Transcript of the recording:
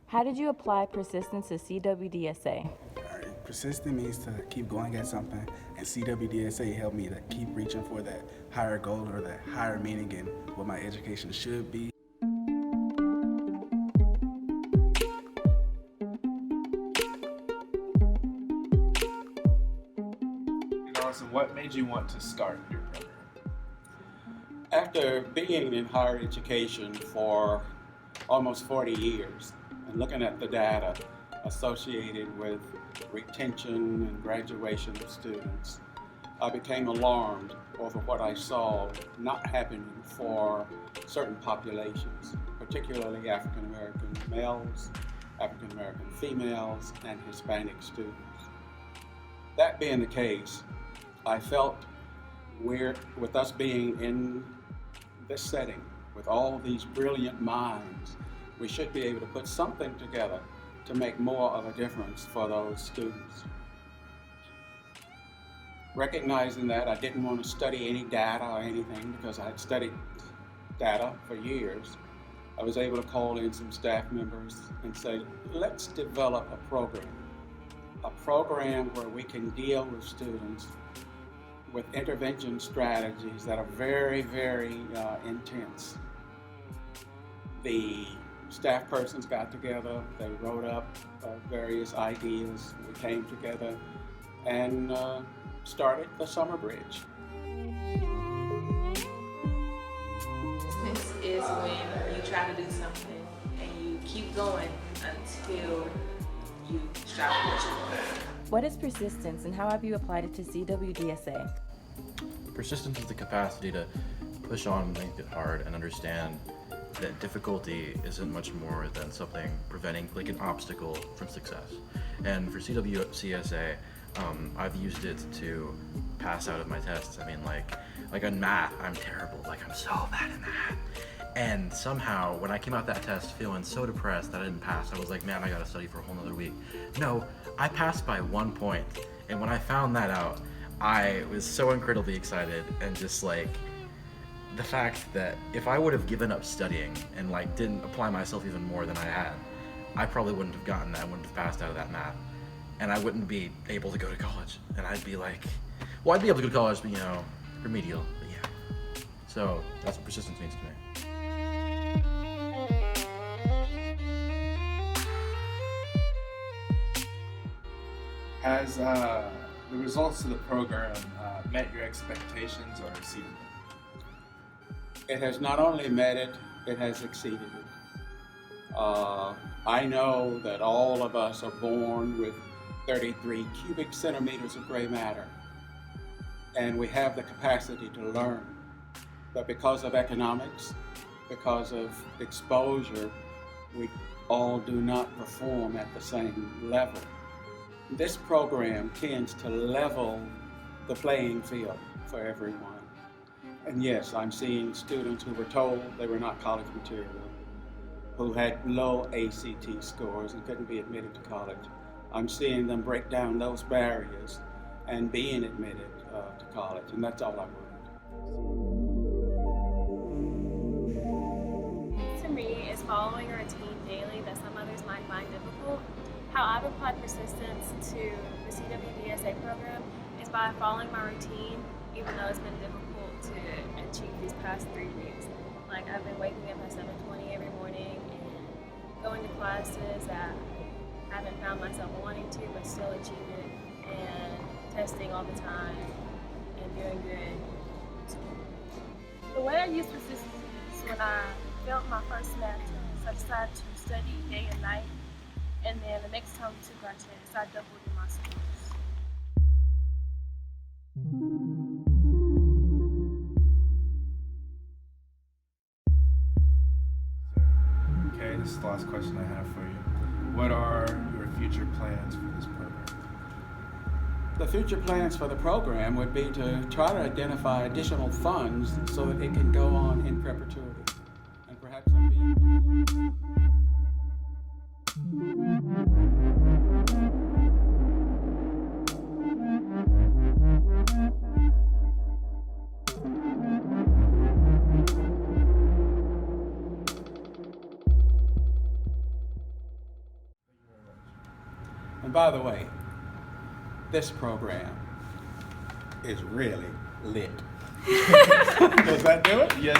How did you apply persistence to CWDSA? Alright, persistent means to keep going at something, and CWDSA helped me to keep reaching for that higher goal or that higher meaning in what my education should be. Awesome. What made you want to start your program? After being in higher education for almost 40 years and looking at the data associated with retention and graduation of students, I became alarmed over what I saw not happening for certain populations, particularly African American males, African American females, and Hispanic students. That being the case, I felt with us being in this setting, with all these brilliant minds, we should be able to put something together to make more of a difference for those students. Recognizing that, I didn't want to study any data or anything because I had studied data for years. I was able to call in some staff members and say, let's develop a program where we can deal with students with intervention strategies that are very, very intense. The staff persons got together, they wrote up various ideas, we came together and started the Summer Bridge. This is when you try to do something and you keep going until you stop what you're doing. What is persistence and how have you applied it to CWDSA? Persistence is the capacity to push on, make it hard, and understand that difficulty isn't much more than something preventing, like an obstacle from success. And for CWCSA, I've used it to pass out of my tests. I mean, like on math, I'm terrible. Like, I'm so bad in math. And somehow, when I came out that test feeling so depressed that I didn't pass, I was like, man, I gotta study for a whole nother week. No, I passed by 1 point. And when I found that out, I was so incredibly excited, and just like the fact that if I would have given up studying and like didn't apply myself even more than I had, I probably wouldn't have gotten that, wouldn't have passed out of that math. And I wouldn't be able to go to college. And I'd be like, well, I'd be able to go to college, but you know, remedial, but yeah. So that's what persistence means to me. Has the results of the program met your expectations or exceeded them? It has not only met it, it has exceeded it. I know that all of us are born with 33 cubic centimeters of gray matter, and we have the capacity to learn. But because of economics, because of exposure, we all do not perform at the same level. This program tends to level the playing field for everyone. And yes, I'm seeing students who were told they were not college material, who had low ACT scores and couldn't be admitted to college. I'm seeing them break down those barriers and being admitted to college, and that's all I want. To me, is following a routine daily that some others might find difficult. How I've applied persistence to the CWDSA program is by following my routine, even though it's been difficult to achieve these past 3 weeks. Like, I've been waking up at 7:20 every morning and going to classes that I haven't found myself wanting to, but still achieving, and testing all the time and doing good. The way I use persistence is when I failed my first semester, so I decided to study day and night. And then the next time we took our test, I doubled in my scores. Okay, this is the last question I have for you. What are your future plans for this program? The future plans for the program would be to try to identify additional funds so that it can go on in perpetuity. And perhaps I'm being... And by the way, this program is really lit. Does that do it? Yes,